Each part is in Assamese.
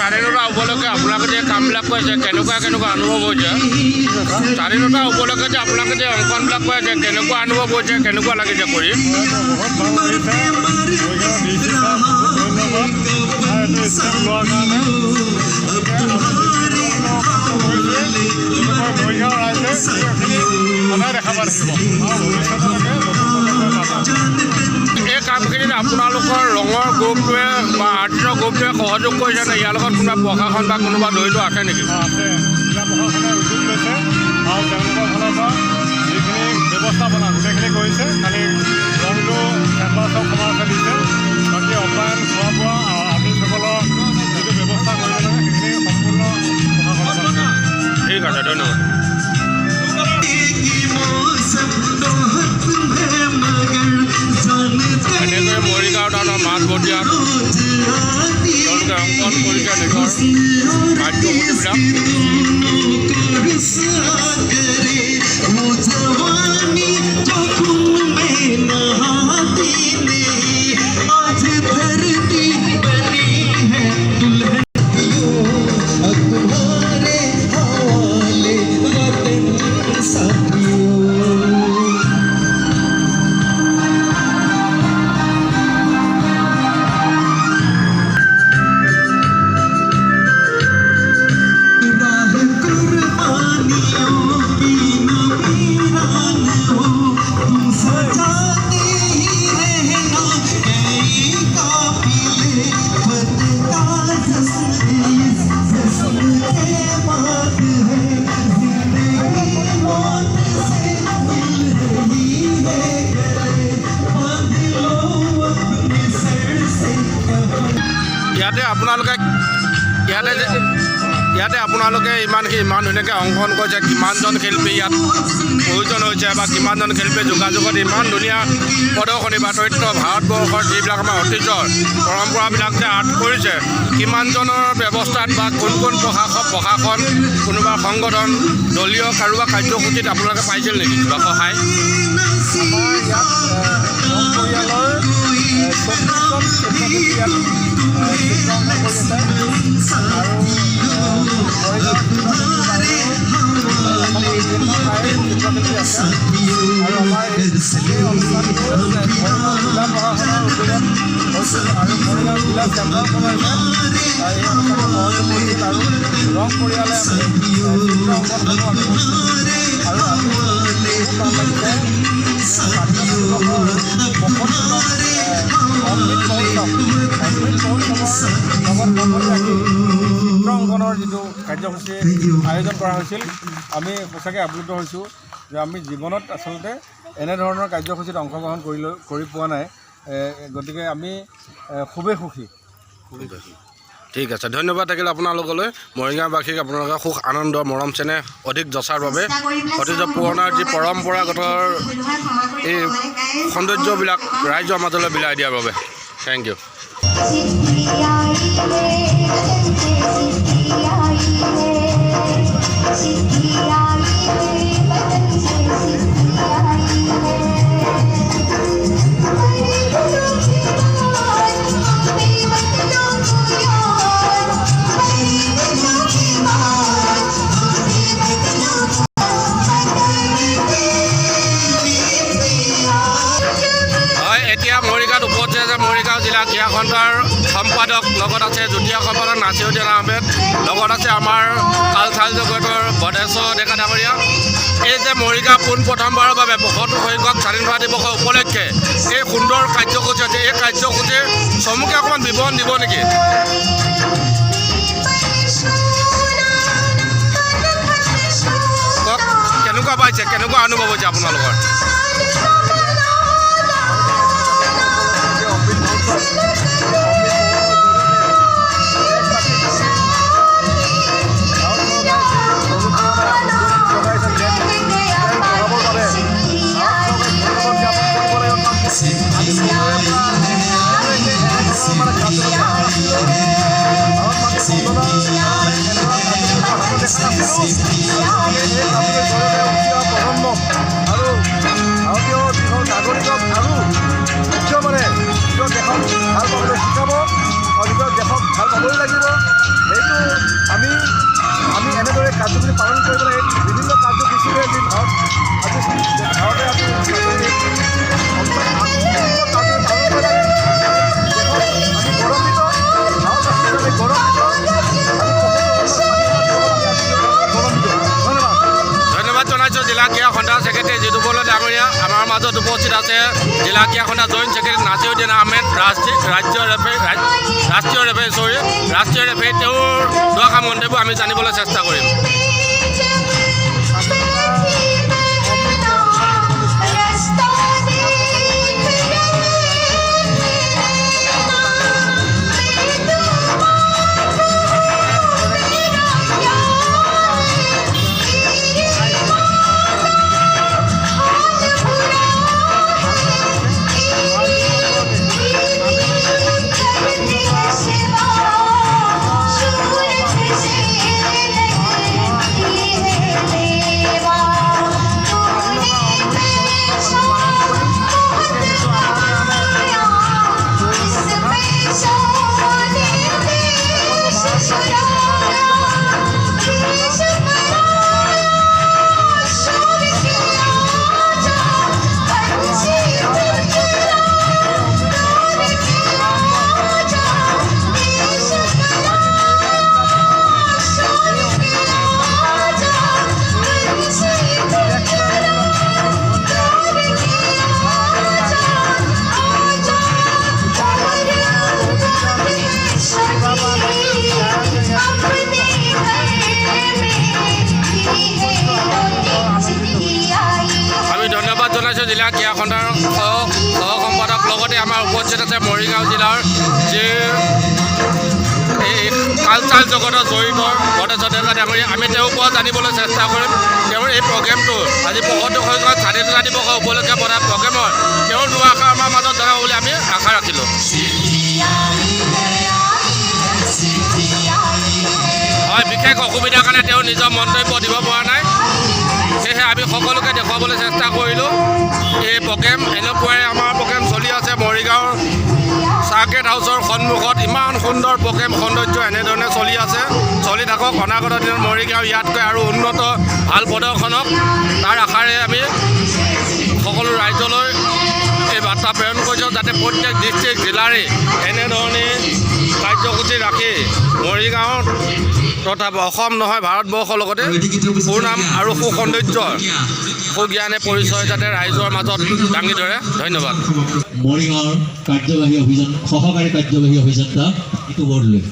স্বাধীনতা উপলক্ষে আপোনালোকে যে কামবিলাক কৰিছে কেনেকুৱা অনুভৱ হৈছে? স্বাধীনতা উপলক্ষে যে আপোনালোকে যে অংকনবিলাক কৰিছে কেনেকুৱা অনুভৱ হৈছে, কেনেকুৱা লাগিছে কৰি? এই কামখিনিত আপোনালোকৰ ৰঙৰ গ্ৰুপটোৱে বা আৰ্টিষ্টৰ গ্ৰুপটোৱে সহযোগ কৰিছে নে? ইয়াৰ লগত কোনোবা প্ৰশাসন বা কোনোবা জড়িত আছে নেকি? প্ৰশাসনে উদ্যোগ লৈছে আৰু তেওঁলোকৰ ফালৰ পৰা যিখিনি ব্যৱস্থাপনা গোটেইখিনি কৰিছে। খালি ৰংটো কেম্পাছৰ সমাজে দিছে, বাকী অপায়ন খোৱা বোৱা আৰ্টিষ্টসকলৰ যিটো ব্যৱস্থা কৰিব লাগে সেইখিনি সম্পূৰ্ণ প্ৰশাসনৰ। ঠিক আছে, ধন্যবাদ। এনেকৈ মৰিগাঁও টাউনৰ মাজমজিয়াত তেওঁলোকে অংকন কৰিছে নিজৰ কাৰ্যসূচীবিলাক। ইয়াতে আপোনালোকে ইমান ধুনীয়াকৈ অংকন কৰিছে, কিমানজন শিল্পী ইয়াত প্ৰয়োজন হৈছে বা কিমানজন শিল্পীৰ যোগাযোগত ইমান ধুনীয়া প্ৰদৰ্শনী বা তথ্য ভাৰতবৰ্ষৰ যিবিলাক আমাৰ ঐতিহ্যৰ পৰম্পৰাবিলাক যে আৰ্ট কৰিছে, কিমানজনৰ ব্যৱস্থাত বা কোন প্ৰশাসন কোনোবা সংগঠন দলীয় কাৰোবাৰ কাৰ্যসূচীত আপোনালোকে পাইছিল নেকি কিবা সহায়? আমাৰ ইয়াত পৰিয়ালৰ 24জন শিল্পী ইয়াত চিত্ৰাংকন কৰি আছে আৰু চিত্ৰশিল্পী আছে। আৰু আমাৰ এই অনুষ্ঠানটো মৰিগাঁও জিলা প্ৰশাসনৰ উদ্যোগত হৈছিল আৰু মৰিগাঁও জিলা কেন্দ্ৰৰ পৰাই এই অনুষ্ঠানটো সহযোগ কৰিছিল আৰু ৰং পৰিয়ালে চিত্ৰ অংকনসমূহ আমি কৰিছোঁ আৰু আমি বহুত ভাল লাগিছে। স্বাধীনতা দিৱসৰ 75তম অমৃত মহোৎসৱৰ লগত সংগতি ৰাখি চিত্ৰ অংকনৰ যিটো কাৰ্যসূচী আয়োজন কৰা হৈছিল, আমি সঁচাকৈ আপ্লুত হৈছোঁ যে আমি জীৱনত আচলতে এনেধৰণৰ কাৰ্যসূচীত অংশগ্ৰহণ কৰি পোৱা নাই। গতিকে আমি খুবেই সুখী। ঠিক আছে, ধন্যবাদ থাকিল আপোনালোকলৈ। মৰিগাঁওবাসীক আপোনালোকে সুখ আনন্দ মৰম চেনেহ অধিক যচাৰ বাবে অতীজৰ পুৰণা যি পৰম্পৰাগত এই সৌন্দৰ্যবিলাক ৰাইজৰ মাজলৈ বিলাই দিয়াৰ বাবে থেংক ইউ। এতিয়া মৰিগাঁৱত উপস্থিত আছে মৰিগাঁও জিলা ক্ৰীড়া খণ্ডৰ সম্পাদক, লগত আছে যুটীয়া সম্পাদক নাছিৰুদ্দিন আহমেদ, লগত আছে আমাৰ কালচাৰ জগতৰ বদেশ্বৰ ডেকা ডাঙৰীয়া। এই যে মৰিগাঁও পোনপ্ৰথমবাৰৰ বাবে ৭৫ সংখ্যক স্বাধীনতা দিৱসৰ উপলক্ষে এই সুন্দৰ কাৰ্যসূচী আছে, এই কাৰ্যসূচীৰ চমুকৈ অকণমান বিৱৰণ দিব নেকি? কওক, কেনেকুৱা পাইছে, কেনেকুৱা অনুভৱ হৈছে আপোনালোকৰ? দেশক ভাল পাবলৈ শিকাব আৰু নিজৰ দেশক ভাল পাবই লাগিব। কৰিবলৈ বিভিন্ন কাৰ্যসূচীৰে আজি ভাৰতে আজি ধন্যবাদ জনাইছোঁ জিলা ক্ৰীড়া সন্থা ছেক্ৰেটাৰী জিতুপল ডাঙৰীয়া। আমাৰ মাজত উপস্থিত আছে জিলা ক্ৰীড়া সন্থা জইণ্ট ছেক্ৰেটাৰী নাছিৰুদ্দিন আহমেদ, ৰাষ্ট্ৰীয় ৰেফাৰী তেওঁৰ দুআষাৰ মন্তব্য আমি জানিবলৈ চেষ্টা কৰিম। জিলা ক্ৰীড়া সন্থাৰ সহ সম্পাদক লগতে আমাৰ উপস্থিত আছে মৰিগাঁও জিলাৰ যি এই কালচাৰ জগতত জড়িত ভট্টাচাৰ্য ডেকা ডাঙৰীয়া। আমি তেওঁৰ পৰা জানিবলৈ চেষ্টা কৰিম তেওঁৰ এই প্ৰগ্ৰেমটো আজি ৭৫ সংখ্যক স্বাধীনতা দিৱসৰ উপলক্ষে পতা প্ৰগ্ৰেমৰ তেওঁৰ দুআষাৰ আমাৰ মাজত জনাব বুলি আমি আশা ৰাখিলোঁ। হয়, বিশেষ অসুবিধাৰ কাৰণে তেওঁ নিজৰ মন্তব্য দিব পৰা নাই, সেয়েহে আমি সকলোকে দেখুৱাবলৈ চেষ্টা কৰিলোঁ। এই প্ৰগ্ৰেম এনেকুৱাই আমাৰ প্ৰগ্ৰেম চলি আছে মৰিগাঁৱৰ চাৰ্কেট হাউচৰ সন্মুখত। ইমান সুন্দৰ প্ৰগ্ৰেম সৌন্দৰ্য এনেধৰণে চলি আছে, চলি থাকক। অনাগত দিনত মৰিগাঁও ইয়াতকৈ আৰু উন্নত ভাল প্ৰদৰ্শনক তাৰ আশাৰে আমি সকলো ৰাজ্যলৈ এই বাৰ্তা প্ৰেৰণ কৰিছোঁ, যাতে প্ৰত্যেক ডিষ্ট্ৰিক্ট জিলাৰে এনেধৰণে কাৰ্যসূচী ৰাখি মৰিগাঁৱত তথা অসম নহয় ভাৰতবৰ্ষৰ লগতে সুনাম আৰু সুসৌন্দৰ্য সুজ্ঞানে পৰিচয় যাতে ৰাইজৰ মাজত দাঙি ধৰে। ধন্যবাদ। মৰিগাঁৱৰ কাৰ্যবাহী অভিযান সহকাৰী কাৰ্যবাহী অভিযন্তা ইটো বৰদলৈ।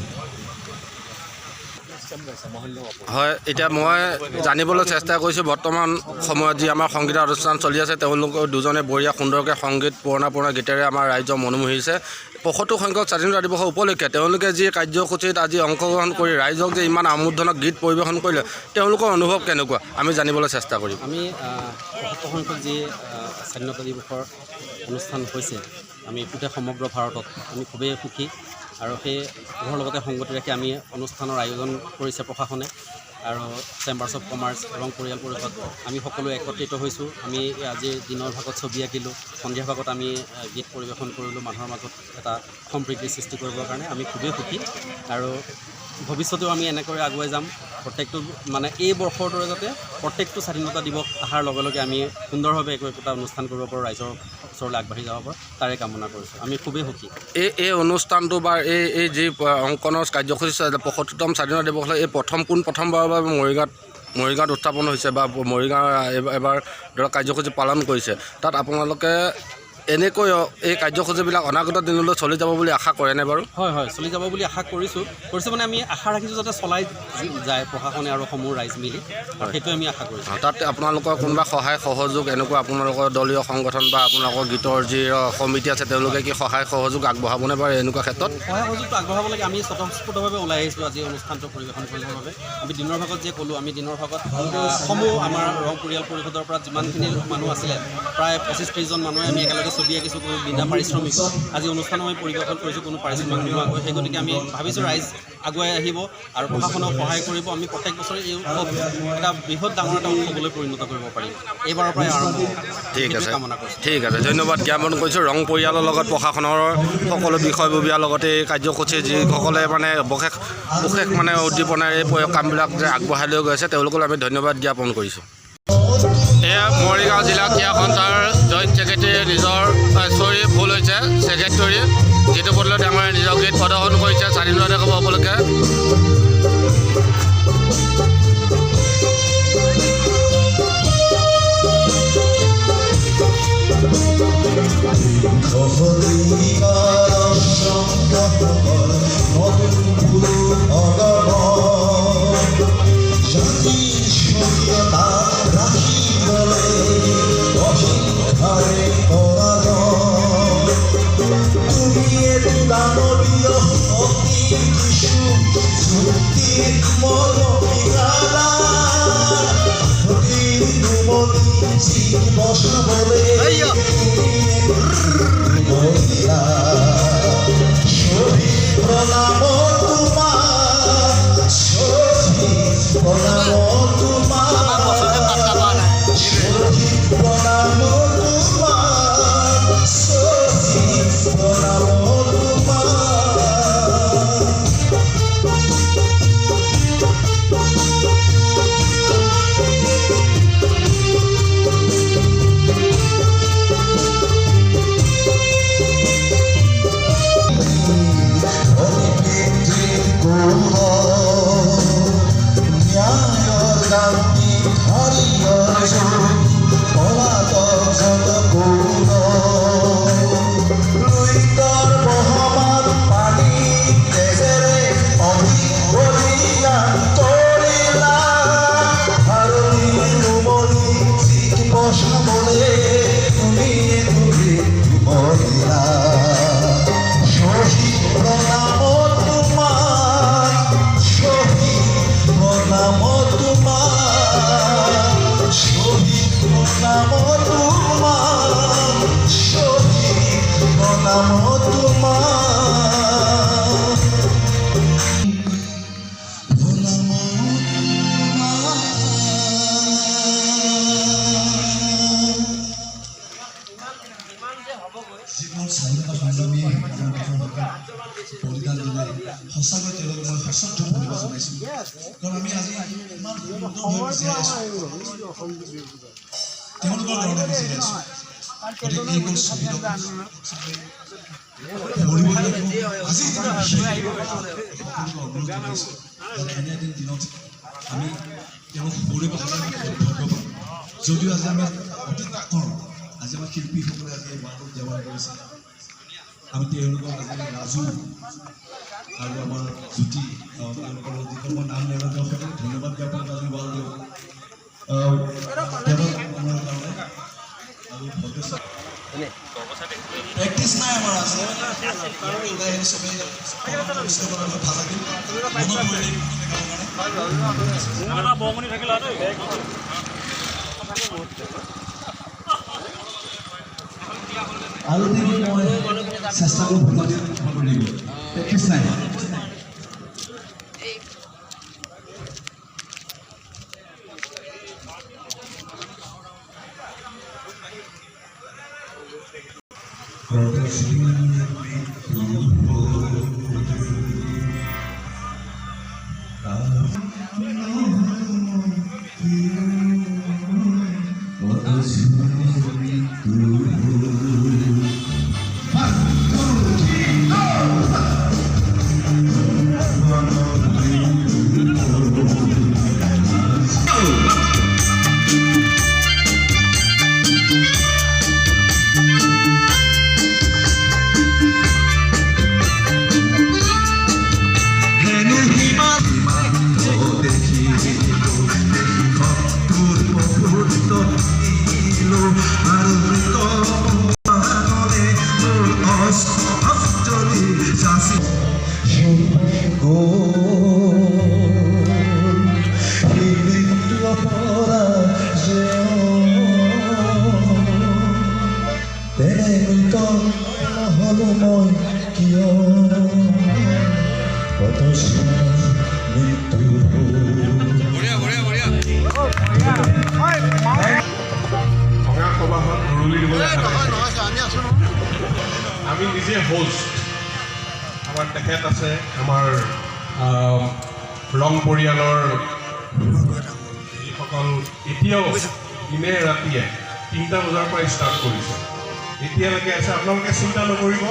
হয়, এতিয়া মই জানিবলৈ চেষ্টা কৰিছোঁ বৰ্তমান সময়ত যি আমাৰ সংগীত অনুষ্ঠান চলি আছে, তেওঁলোকে দুজনে বঢ়িয়া সুন্দৰকৈ সংগীত পুৰণা গীতেৰে আমাৰ ৰাইজক মনোমোহিছে। ৭৫ সংখ্যক স্বাধীনতা দিৱসৰ উপলক্ষে তেওঁলোকে যি কাৰ্যসূচীত আজি অংশগ্ৰহণ কৰি ৰাইজক যে ইমান আমোদজনক গীত পৰিৱেশন কৰিলে, তেওঁলোকৰ অনুভৱ কেনেকুৱা আমি জানিবলৈ চেষ্টা কৰিম। আমি ৭৫ সংখ্যক যি স্বাধীনতা দিৱসৰ অনুষ্ঠান হৈছে, আমি গোটেই সমগ্ৰ ভাৰতত আমি খুবেই সুখী আৰু সেইবোৰৰ লগতে সংগতি ৰাখি আমি অনুষ্ঠানৰ আয়োজন কৰিছে প্ৰশাসনে আৰু চেম্বাৰ্ছ অফ কমাৰ্চ এবং পৰিয়াল পৰিষদ। আমি সকলো একত্ৰিত হৈছোঁ। আমি আজিৰ দিনৰ ভাগত ছবি আঁকিলোঁ, সন্ধিয়া ভাগত আমি গীত পৰিৱেশন কৰিলোঁ মানুহৰ মাজত এটা সম্প্ৰীতিৰ সৃষ্টি কৰিবৰ কাৰণে। আমি খুবেই সুখী আৰু ভৱিষ্যতেও আমি এনেকৈ আগুৱাই যাম। প্ৰত্যেকটো মানে এই বৰ্ষৰ দৰে যাতে প্ৰত্যেকটো স্বাধীনতা দিৱস অহাৰ লগে লগে আমি সুন্দৰভাৱে একোটা অনুষ্ঠান কৰিব পাৰোঁ, ৰাইজৰ ওচৰলৈ আগবাঢ়ি যাব পাৰোঁ, তাৰে কামনা কৰিছোঁ। আমি খুবেই সুখী। এই অনুষ্ঠানটো বা এই যি অংকনৰ কাৰ্যসূচী ৭৫তম স্বাধীনতা দিৱসলৈ এই প্ৰথমবাৰৰ বাবে মৰিগাঁৱত উত্থাপন হৈছে বা মৰিগাঁও এবাৰ ধৰক কাৰ্যসূচী পালন কৰিছে, তাত আপোনালোকে এনেকৈ এই কাৰ্যসূচীবিলাক অনাগত দিনলৈ চলি যাব বুলি আশা কৰেনে বাৰু? হয়, চলি যাব বুলি আশা কৰিছোঁ মানে আমি আশা ৰাখিছোঁ যাতে চলাই যায় প্ৰশাসনে আৰু সমূহ ৰাইজ মিলি, সেইটোৱে আমি আশা কৰিছোঁ। তাত আপোনালোকৰ কোনোবা সহায় সহযোগ এনেকুৱা আপোনালোকৰ দলীয় সংগঠন বা আপোনালোকৰ গীতৰ যি সমিতি আছে তেওঁলোকে কি সহায় সহযোগ আগবঢ়াবনে বাৰু এনেকুৱা ক্ষেত্ৰত? সহায় সহযোগটো আগবঢ়াব লাগে। আমি স্বতঃস্ফূৰ্তভাৱে ওলাই আহিছোঁ আজি অনুষ্ঠানটো পৰিৱেশন কৰিবৰ বাবে। আমি দিনৰ ভাগত যে ক'লোঁ, আমি দিনৰ ভাগত সমূহ আমাৰ ৰং পৰিয়াল পৰিষদৰ পৰা যিমানখিনি মানুহ আছিলে প্ৰায় ২৫-৩০জন মানুহে আমি একেলগে ছবি আঁকিছোঁ কোনো বিনা পাৰিশ্ৰমিক আজি অনুষ্ঠানো আমি পৰিৱেশন কৰিছোঁ কোনো পাৰিশ্ৰমিক নোহোৱাকৈ সেই গতিকে আমি ভাবিছোঁ ৰাইজ আগুৱাই আহিব আৰু প্ৰশাসনক সহায় কৰিব আমি প্ৰত্যেক বছৰে এই উৎসৱ এটা বৃহৎ ডাঙৰ এটা উৎসৱলৈ পৰিণত কৰিব পাৰিম এইবাৰৰ পৰাই আৰম্ভ ঠিক আছে কামনা কৰিছোঁ ঠিক আছে ধন্যবাদ জ্ঞাপন কৰিছোঁ ৰং পৰিয়ালৰ লগত প্ৰশাসনৰ সকলো বিষয়ববীয়াৰ লগতে এই কাৰ্যসূচী যিসকলে মানে বিশেষ মানে উদ্দীপনাৰ এই কামবিলাক যে আগবঢ়াই লৈ গৈ আছে তেওঁলোকক আমি ধন্যবাদ জ্ঞাপন কৰিছোঁ এয়া মৰিগাঁও জিলা ক্ৰীড়া সন্থাৰ জইণ্ট ছেক্ৰেটেৰী নিজৰ ভুল হৈছে ছেক্ৰেটেৰী যিটো বদলত ডাঙৰে নিজৰ গীত প্ৰদৰ্শন কৰিছে স্বাধীনতা দিৱস উপলক্ষে স্বাধীনতা সংগ্ৰামী বলিদান দিলে সঁচাকৈ তেওঁলোকক মই সশ্ৰদ্ধ ধন্যবাদ জনাইছোঁ কাৰণ আমি আজি ইমান সুন্দৰভাৱে জীয়াই আছোঁ তেওঁলোকৰ কাৰণে আমি জীয়াই আছোঁ গতিকে এইবোৰ শ্বহীদক মৰিব লাগিব আজি অনুৰোধ জনাইছোঁ এনে এদিন দিনত আমি তেওঁক মৰিব ভাগ্যৱান যদিও আজি আমি অতি কৰোঁ আজি আমাৰ শিল্পীসকলে আজি এই মাহটোত ব্যৱহাৰ কৰিছে আমি তেওঁলোকক আজি ৰাজু আৰু আমাৰ জ্যোতি তেওঁলোকৰ যিখন মই নাম নেজানো সকলোকে ধন্যবাদ জ্ঞাপন আজি ৱাল দিওঁ আমাৰ কাৰণে আৰু প্ৰেক্টিছ নাই আমাৰ আছে ওলাই আহি চবেই ভাল লাগিল মনত পৰিলে আৰু দিন মই চেষ্টা কৰোঁ ভোটাৰ দিব প্ৰেক্টিছ নাই বঢ়িয়া বঢ়িয়া বঢ়িয়া ভঙা সবাহত উৰুলি দিবলৈ আমি নিজে হোষ্ট আমাৰ তেখেত আছে আমাৰ ৰং পৰিয়ালৰ যিসকল এতিয়াও দিনে ৰাতিয়ে 3টা বজাৰ পৰা ষ্টাৰ্ট কৰিছে এতিয়ালৈকে আছে আপোনালোকে চিন্তা নকৰিব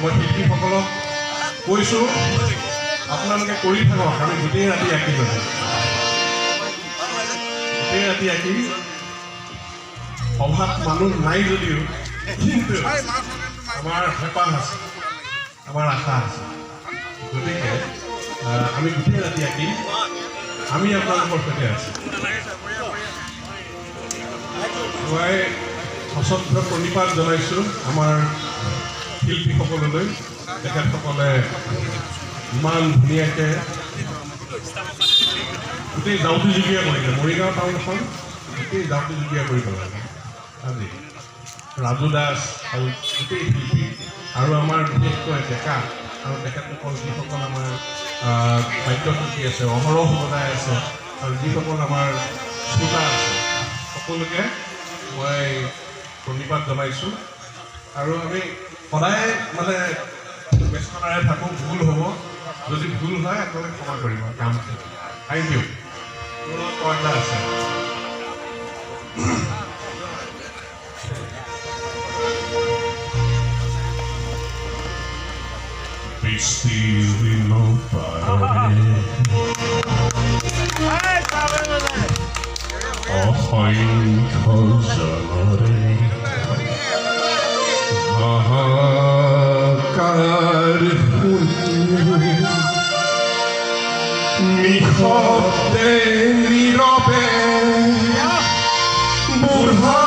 মই শিল্পীসকলক কৈছোঁ আপোনালোকে কৰি থাকক আমি গোটেই ৰাতি আঁকি যাব গোটেই ৰাতি আঁকি সভাত মানুহ নাই যদিও কিন্তু আমাৰ হেঁপাহ আছে আমাৰ আশা আছে গতিকে আমি গোটেই ৰাতি আঁকিম আমি আপোনালোকৰ সৈতে আছোঁ মই সশ্ৰদ্ধ প্ৰণিপাত জনাইছোঁ আমাৰ শিল্পীসকললৈ তেখেতসকলে ইমান ধুনীয়াকৈ গোটেই গাঁৱটো যুগীয়া কৰিলে মৰিগাঁও টাউনখন গোটেই গাঁৱটো যুগীয়া কৰি পেলালে আজি ৰাজু দাস আৰু গোটেই শিল্পী আৰু আমাৰ বিশেষকৈ ডেকা আৰু তেখেতসকল যিসকল আমাৰ বাদ্যশিল্পী আছে অহৰহ বজাই আছে আৰু যিসকল আমাৰ শ্ৰোতা আছে সকলোকে মই প্ৰণিপাত জনাইছোঁ আৰু আমি সদায় মানে ব্যস্ততাৰে থাকোঁ ভুল হ'ব যদি ভুল হয় আপোনালোকে ক্ষমা কৰিব কাম থেংক ইউ মোৰ লগত কয়লা আছে Pistilino parore Ohoinko janore Hahakar huni Mihote nirobe Burha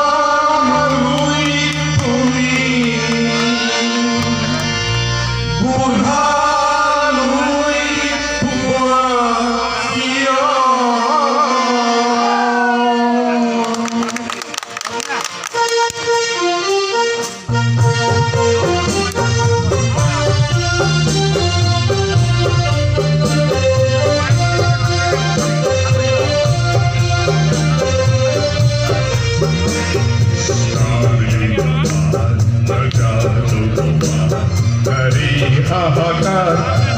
malui tumi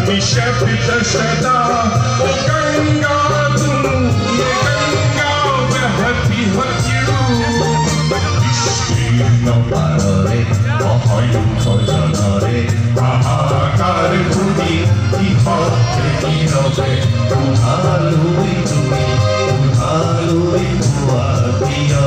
Nishapita Shada, O Ganga, Ganga, Bahati Hatu. Krishna Parare, Ohoinko Janare, Ahakar Huni, Ihote Nirobe, Uhalui Tui, Uhalui Tuatia.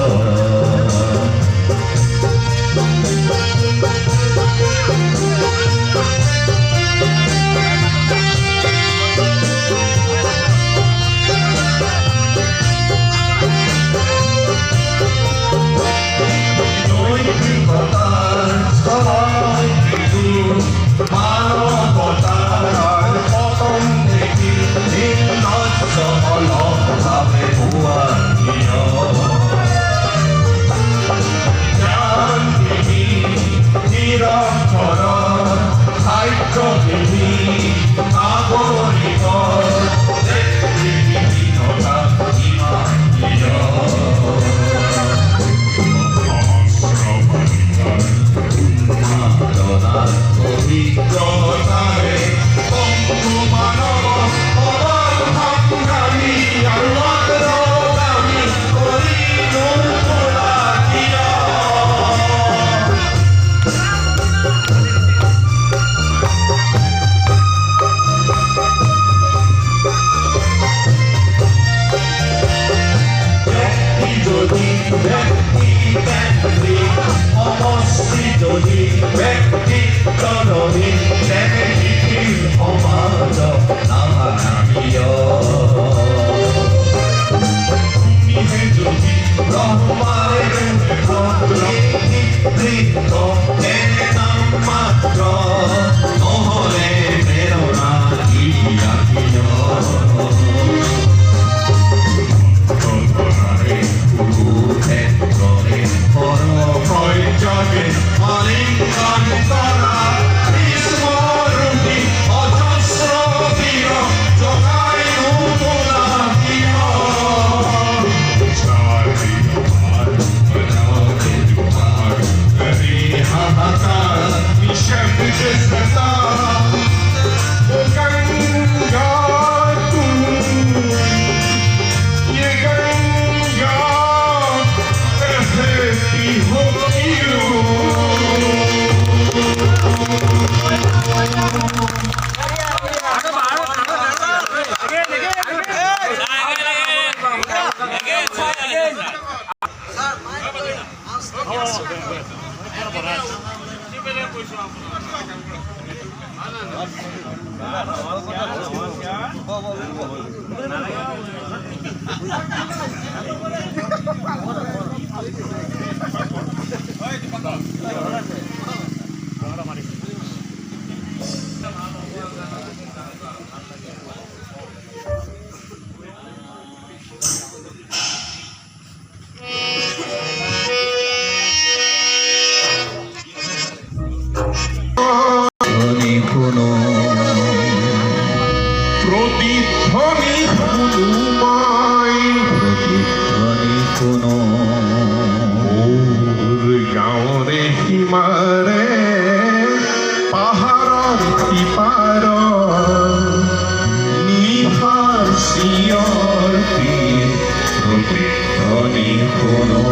So প্ৰতিধ্বনি শুনো মই মোৰ গাঁৱৰে সীমাৰে পাহাৰৰ সিপাৰ নিশাৰ চিঞৰ প্ৰতিধ্বনি শুনো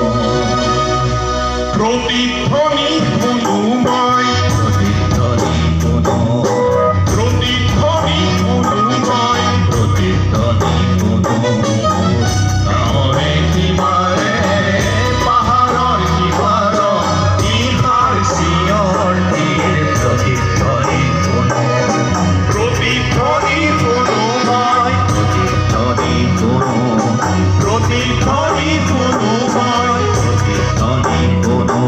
প্ৰতিধ্বনি শুনো মই প্ৰতিধ্বনি শুনো মই প্ৰতিধ্বনি শুনো গাঁৱৰে সীমাৰে পাহাৰৰ সিপাৰ নিশাৰ চিঞৰ প্ৰতিধ্বনি শুনো প্ৰতিধ্বনি শুনো মই প্ৰতিধ্বনি শুনো প্ৰতিধ্বনি শুনো মই প্ৰতিধ্বনি শুনো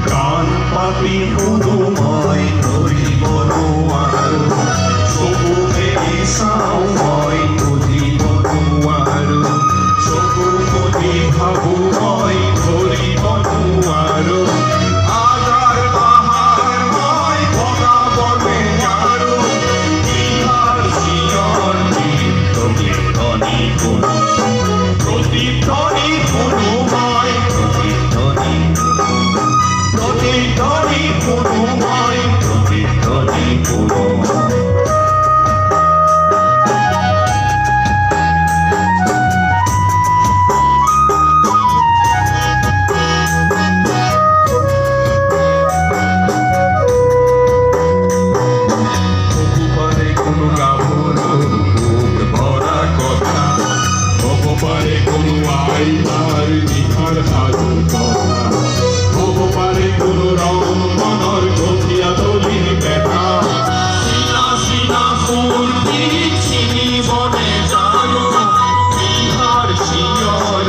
কাণ পাতি শুনো মই ধৰিব নোৱাৰো চকু মেলি চাওঁ মই বুজিব নোৱাৰো চকু মুদি ভাবো মই ধৰিব নোৱাৰো আজাৰ বাহাৰ মই বগাবলে নোৱাৰো নিশাৰ চিঞৰ প্ৰতিধ্বনি শুনো প্ৰতিধ্বনি শুনো মই প্ৰতিধ্বনি প্ৰতিধ্বনি শুনো মই প্ৰতিধ্বনি শুনো কোনো গাভৰু বুক ভৰা কথা হ'ব পাৰে কোনো আই তাৰ নিশাৰ সাধু কথা হ'ব পাৰে কোনো ৰং মনৰ গঠীয়া দলিৰ বেটা চিনা চিনা ফূৰ্তি চিনিবনে জানো নিশাৰ চিঞৰ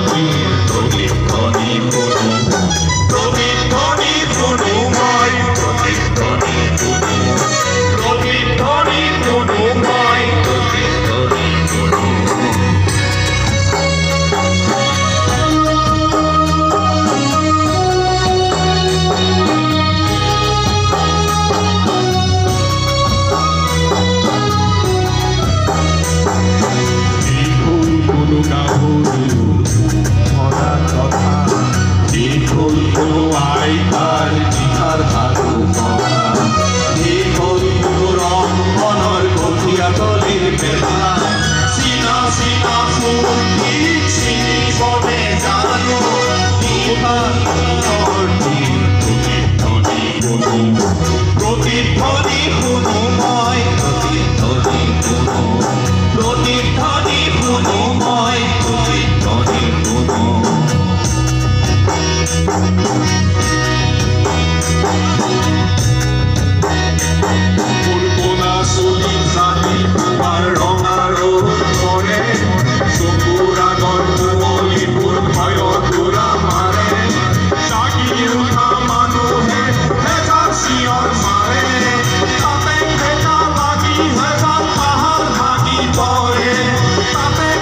প্ৰতিধ্বনি শুনো প্ৰতিধ্বনি শুনো মই প্ৰতিধ্বনি শুনো প্ৰতিধ্বনি শুনো মই প্ৰতিধ্বনি শুনো দীঘল কোনো গাভৰু ভৰা কথা দীঘল কোনো আই তাৰ নিশাৰ সাধু কথা দীঘল কোনো ৰং মনৰ গঠীয়া তলিৰ বেলা চিনা চিনা ফূৰ্তি চিনিবনে জানো নিশাৰ প্ৰতিধ্বনি শুনো প্ৰতিধ্বনি শুনো মই প্ৰতিধ্বনি শুনো প্ৰতিধ্বনি